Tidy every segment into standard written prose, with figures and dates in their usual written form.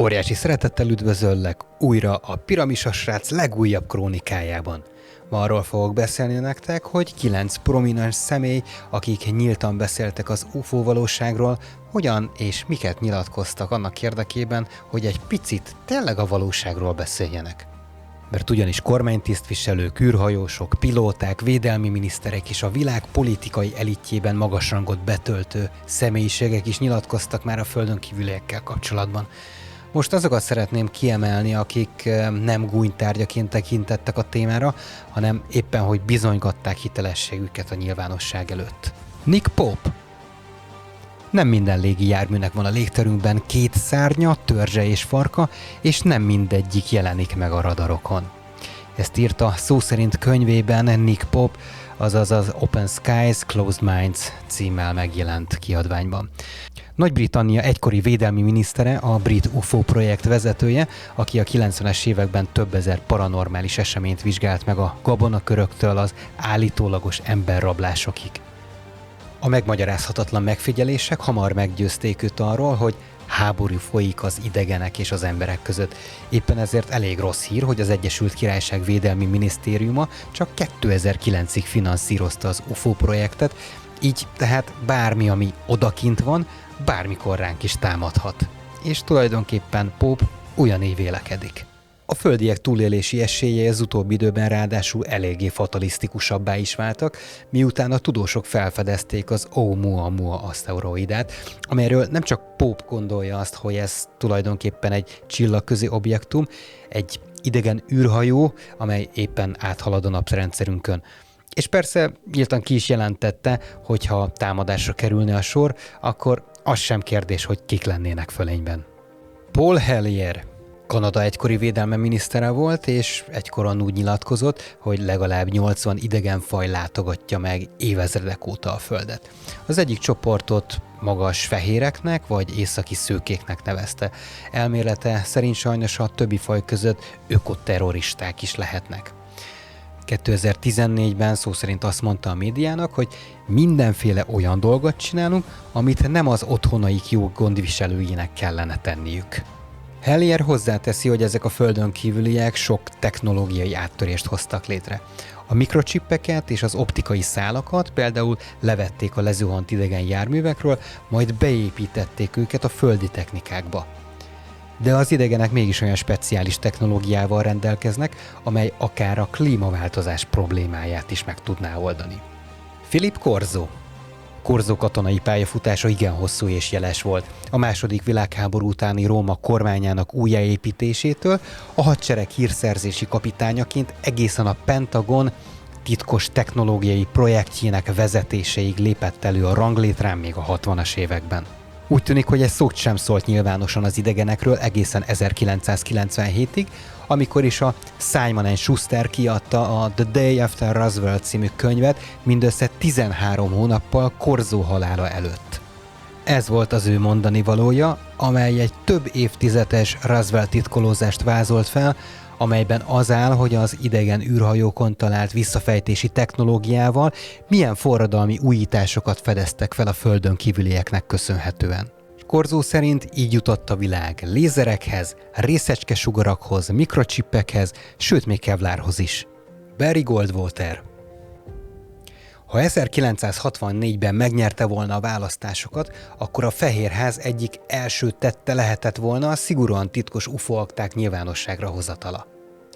Óriási szeretettel üdvözöllek újra a Piramisos Srác legújabb krónikájában. Ma arról fogok beszélni nektek, hogy 9 prominens személy, akik nyíltan beszéltek az UFO valóságról, hogyan és miket nyilatkoztak annak érdekében, hogy egy picit tényleg a valóságról beszéljenek. Mert ugyanis kormánytisztviselők, űrhajósok, pilóták, védelmi miniszterek és a világ politikai elitjében magas rangot betöltő személyiségek is nyilatkoztak már a földön kívüliekkel kapcsolatban. Most azokat szeretném kiemelni, akik nem gúnytárgyaként tekintettek a témára, hanem éppen, hogy bizonygatták hitelességüket a nyilvánosság előtt. Nick Pope. Nem minden légi járműnek van a légterünkben 2 szárnya, törzse és farka, és nem mindegyik jelenik meg a radarokon. Ezt írta szó szerint könyvében Nick Pope, azaz az Open Skies, Closed Minds címmel megjelent kiadványban. Nagy-Britannia egykori védelmi minisztere, a brit UFO projekt vezetője, aki a 90-es években több ezer paranormális eseményt vizsgált meg a gabonaköröktől az állítólagos emberrablásokig. A megmagyarázhatatlan megfigyelések hamar meggyőzték őt arról, hogy háború folyik az idegenek és az emberek között. Éppen ezért elég rossz hír, hogy az Egyesült Királyság Védelmi Minisztériuma csak 2009-ig finanszírozta az UFO projektet, így tehát bármi, ami odakint van, bármikor ránk is támadhat. És tulajdonképpen Pope ugyanígy vélekedik. A földiek túlélési esélyei az utóbbi időben ráadásul eléggé fatalisztikusabbá is váltak, miután a tudósok felfedezték az Oumuamua aszteroidát, amelyről nem csak Pope gondolja azt, hogy ez tulajdonképpen egy csillagközi objektum, egy idegen űrhajó, amely éppen áthalad a naprendszerünkön. És persze nyíltan ki is jelentette, hogy ha támadásra kerülne a sor, akkor az sem kérdés, hogy kik lennének fölényben. Paul Hellyer Kanada egykori védelmi minisztere volt, és egykoron úgy nyilatkozott, hogy legalább 80 idegen faj látogatja meg évezredek óta a Földet. Az egyik csoportot magas fehéreknek vagy északi szőkéknek nevezte. Elmélete szerint sajnos a többi faj között ökoterroristák is lehetnek. 2014-ben szó szerint azt mondta a médiának, hogy mindenféle olyan dolgot csinálunk, amit nem az otthonaik jó gondviselőinek kellene tenniük. Hellyer hozzáteszi, hogy ezek a földön kívüliek sok technológiai áttörést hoztak létre. A mikrocsippeket és az optikai szálakat például levették a lezuhant idegen járművekről, majd beépítették őket a földi technikákba. De az idegenek mégis olyan speciális technológiával rendelkeznek, amely akár a klímaváltozás problémáját is meg tudná oldani. Philip Corso. Corso katonai pályafutása igen hosszú és jeles volt. A II. Világháború utáni Róma kormányának újjáépítésétől a hadsereg hírszerzési kapitányaként egészen a Pentagon titkos technológiai projektjének vezetéséig lépett elő a ranglétrán még a 60-as években. Úgy tűnik, hogy egy szót sem szólt nyilvánosan az idegenekről egészen 1997-ig, amikor is a Simon & Schuster kiadta a The Day After Roswell című könyvet mindössze 13 hónappal Corso halála előtt. Ez volt az ő mondani valója, amely egy több évtizedes Roswell titkolózást vázolt fel, amelyben az áll, hogy az idegen űrhajókon talált visszafejtési technológiával milyen forradalmi újításokat fedeztek fel a földön kívülieknek köszönhetően. Corso szerint így jutott a világ lézerekhez, részecskesugarakhoz, mikrocsippekhez, sőt még kevlárhoz is. Barry Goldwater. Ha 1964-ben megnyerte volna a választásokat, akkor a Fehérház egyik első tette lehetett volna a szigorúan titkos UFO akták nyilvánosságra hozatala.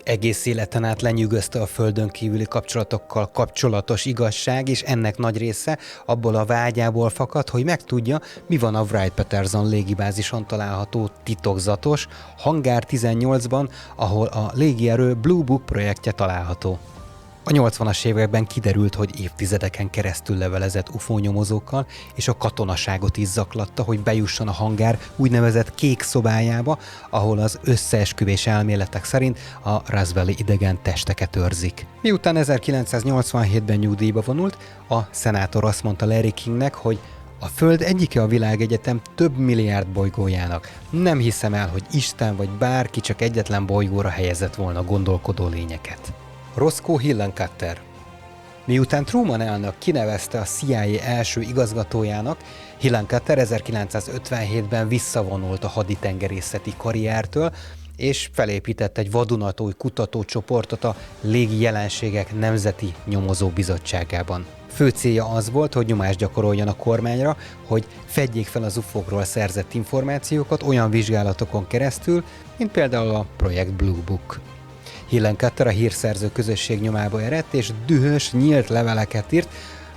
Egész életen át lenyűgözte a földön kívüli kapcsolatokkal kapcsolatos igazság, és ennek nagy része abból a vágyából fakad, hogy megtudja, mi van a Wright-Patterson légibázison található titokzatos Hangar 18-ban, ahol a légierő Blue Book projektje található. A 80-as években kiderült, hogy évtizedeken keresztül levelezett UFO nyomozókkal, és a katonaságot is zaklatta, hogy bejusson a hangár úgynevezett kék szobájába, ahol az összeesküvés elméletek szerint a Roswell-i idegen testeket őrzik. Miután 1987-ben nyugdíjba vonult, a szenátor azt mondta Larry Kingnek, hogy a Föld egyike a világegyetem több milliárd bolygójának. Nem hiszem el, hogy Isten vagy bárki csak egyetlen bolygóra helyezett volna gondolkodó lényeket. Roscoe Hillencutter. Miután Truman elnök kinevezte a CIA első igazgatójának, Hillenkoetter 1957-ben visszavonult a haditengerészeti karriertől, és felépített egy vadonatúj kutatócsoportot a Légi Jelenségek Nemzeti Nyomozó Bizottságában. Fő célja az volt, hogy nyomást gyakoroljon a kormányra, hogy fedjék fel az UFO-król szerzett információkat olyan vizsgálatokon keresztül, mint például a Projekt Blue Book. Hillenkoetter a hírszerző közösség nyomába eredt, és dühös, nyílt leveleket írt,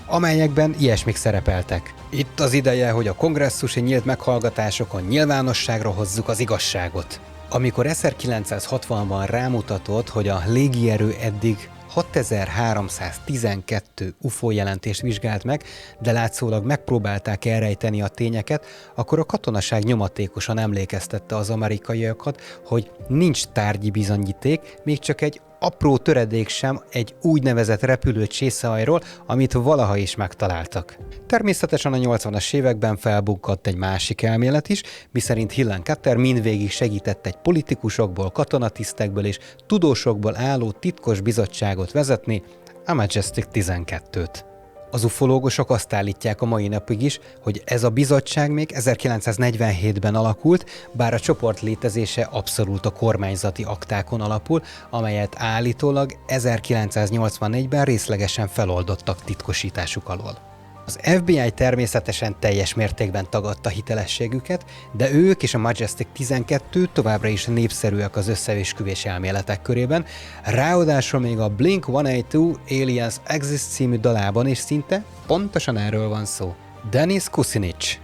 amelyekben ilyesmik szerepeltek. Itt az ideje, hogy a kongresszusi nyílt meghallgatásokon nyilvánosságra hozzuk az igazságot. Amikor 1960-ban rámutatott, hogy a légierő eddig 6312 UFO jelentést vizsgált meg, de látszólag megpróbálták elrejteni a tényeket, akkor a katonaság nyomatékosan emlékeztette az amerikaiakat, hogy nincs tárgyi bizonyíték, még csak egy apró töredék sem egy úgynevezett repülő csészehajról, amit valaha is megtaláltak. Természetesen a 80-as években felbukkadt egy másik elmélet is, miszerint Hillenkoetter mindvégig segített egy politikusokból, katonatisztekből és tudósokból álló titkos bizottságot vezetni, a Majestic 12-t. Az ufológusok azt állítják a mai napig is, hogy ez a bizottság még 1947-ben alakult, bár a csoport létezése abszolút a kormányzati aktákon alapul, amelyet állítólag 1984-ben részlegesen feloldottak titkosításuk alól. Az FBI természetesen teljes mértékben tagadta hitelességüket, de ők és a Majestic 12 továbbra is népszerűek az összeesküvés elméletek körében, ráadásul még a Blink-182 Aliens Exist című dalában is szinte pontosan erről van szó. Dennis Kucinich.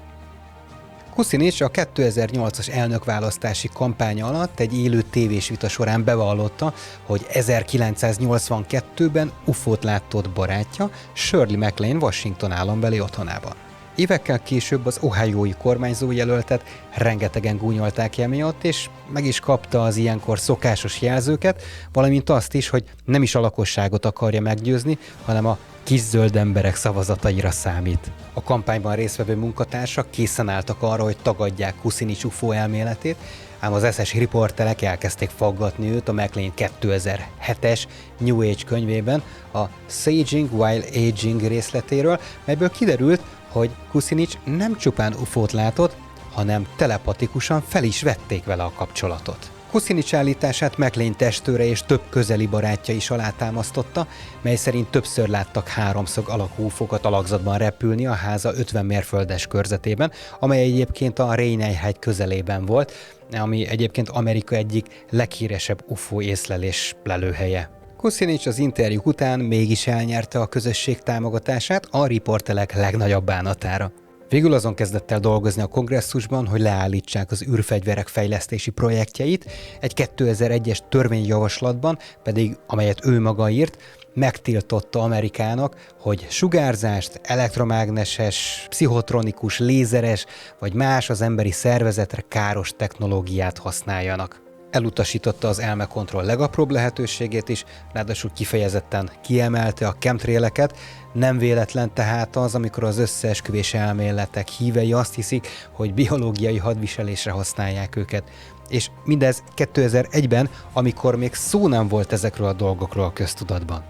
Kucinich a 2008-as elnökválasztási kampánya alatt egy élő tévés vita során bevallotta, hogy 1982-ben UFO-t látott barátja Shirley MacLaine Washington állambeli otthonában. Évekkel később az ohiói kormányzó jelöltet rengetegen gúnyolták ki emiatt, és meg is kapta az ilyenkor szokásos jelzőket, valamint azt is, hogy nem is a lakosságot akarja meggyőzni, hanem a kis zöld emberek szavazataira számít. A kampányban résztvevő munkatársak készen álltak arra, hogy tagadják Kucinich UFO elméletét, ám az SS riporterek elkezdték faggatni őt a MacLaine 2007-es New Age könyvében a Saging While Aging részletéről, melyből kiderült, hogy Kucinich nem csupán UFO-t látott, hanem telepatikusan fel is vették vele a kapcsolatot. Kucinich állítását MacLaine testőre és több közeli barátja is alátámasztotta, mely szerint többször láttak háromszög alakú UFO-kat alakzatban repülni a háza 50 mérföldes körzetében, amely egyébként a Rainey-hegy közelében volt, ami egyébként Amerika egyik leghíresebb UFO észlelés lelőhelye. Kucinich az interjúk után mégis elnyerte a közösség támogatását a riporterek legnagyobb bánatára. Végül azon kezdett el dolgozni a kongresszusban, hogy leállítsák az űrfegyverek fejlesztési projektjeit, egy 2001-es törvényjavaslatban pedig, amelyet ő maga írt, megtiltotta Amerikának, hogy sugárzást, elektromágneses, pszichotronikus, lézeres vagy más az emberi szervezetre káros technológiát használjanak. Elutasította az elmekontroll legapróbb lehetőségét is, ráadásul kifejezetten kiemelte a chemtraileket. Nem véletlen tehát az, amikor az összeesküvés elméletek hívei azt hiszik, hogy biológiai hadviselésre használják őket. És mindez 2001-ben, amikor még szó nem volt ezekről a dolgokról a köztudatban.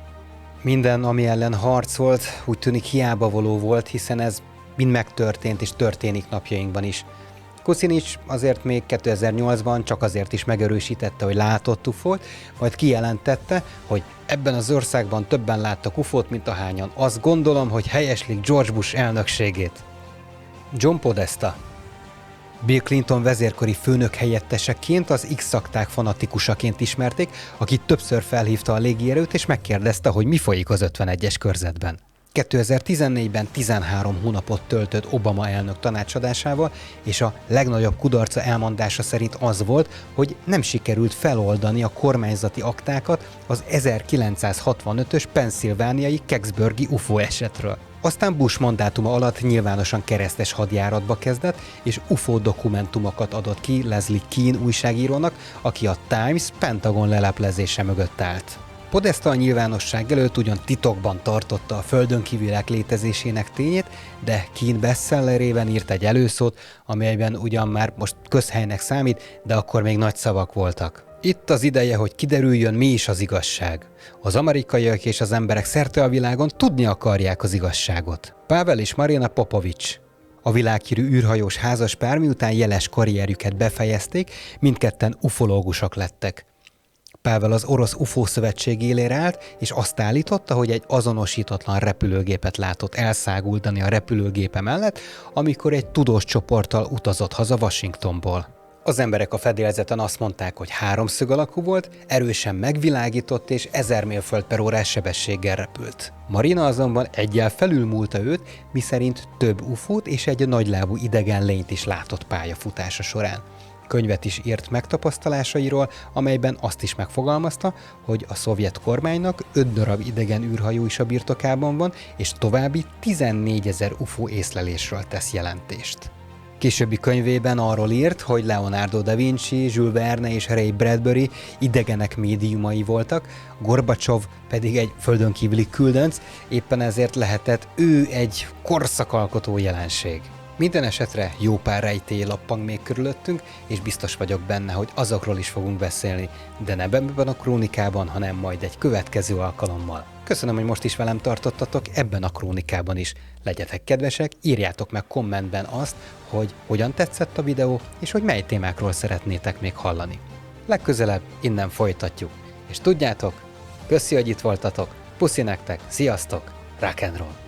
Minden, ami ellen harcolt, úgy tűnik hiába való volt, hiszen ez mind megtörtént és történik napjainkban is. Kucinich azért még 2008-ban csak azért is megerősítette, hogy látott UFO-t, majd kijelentette, hogy ebben az országban többen láttak UFO-t, mint ahányan. Azt gondolom, hogy helyeslik George Bush elnökségét. John Podesta. Bill Clinton vezérkari főnök helyetteseként az X-akták fanatikusaként ismerték, aki többször felhívta a légierőt és megkérdezte, hogy mi folyik az 51-es körzetben. 2014-ben 13 hónapot töltött Obama elnök tanácsadásával, és a legnagyobb kudarca elmondása szerint az volt, hogy nem sikerült feloldani a kormányzati aktákat az 1965-ös pennsylvániai Kecksburgi UFO esetről. Aztán Bush mandátuma alatt nyilvánosan keresztes hadjáratba kezdett, és UFO dokumentumokat adott ki Leslie Kean újságírónak, aki a Times Pentagon leleplezése mögött állt. Podesta a nyilvánosság előtt ugyan titokban tartotta a földön kívüliek létezésének tényét, de Kean bestsellerében írt egy előszót, amelyben ugyan már most közhelynek számít, de akkor még nagy szavak voltak. Itt az ideje, hogy kiderüljön, mi is az igazság. Az amerikaiak és az emberek szerte a világon tudni akarják az igazságot. Pavel és Marina Popovics. A világhírű űrhajós házaspár miután jeles karrierjüket befejezték, mindketten ufológusok lettek. Pavel az Orosz UFO szövetség élére állt, és azt állította, hogy egy azonosítatlan repülőgépet látott elszáguldani a repülőgépe mellett, amikor egy tudós csoporttal utazott haza Washingtonból. Az emberek a fedélzeten azt mondták, hogy háromszög alakú volt, erősen megvilágított és 1000 mérföld/órás sebességgel repült. Marina azonban eggyel felülmúlta őt, miszerint több ufót és egy nagylábú idegen lényt is látott pályafutása során. Könyvet is írt megtapasztalásairól, amelyben azt is megfogalmazta, hogy a szovjet kormánynak 5 darab idegen űrhajó is a birtokában van, és további 14 000 UFO észlelésről tesz jelentést. Későbbi könyvében arról írt, hogy Leonardo da Vinci, Jules Verne és Ray Bradbury idegenek médiumai voltak, Gorbacsov pedig egy földön kívüli küldönc, éppen ezért lehetett ő egy korszakalkotó jelenség. Minden esetre jó pár rejtély lappang még körülöttünk, és biztos vagyok benne, hogy azokról is fogunk beszélni, de nem ebben a krónikában, hanem majd egy következő alkalommal. Köszönöm, hogy most is velem tartottatok ebben a krónikában is. Legyetek kedvesek, írjátok meg kommentben azt, hogy hogyan tetszett a videó, és hogy mely témákról szeretnétek még hallani. Legközelebb innen folytatjuk. És tudjátok, köszi, hogy itt voltatok, puszi nektek, sziasztok, rock and roll!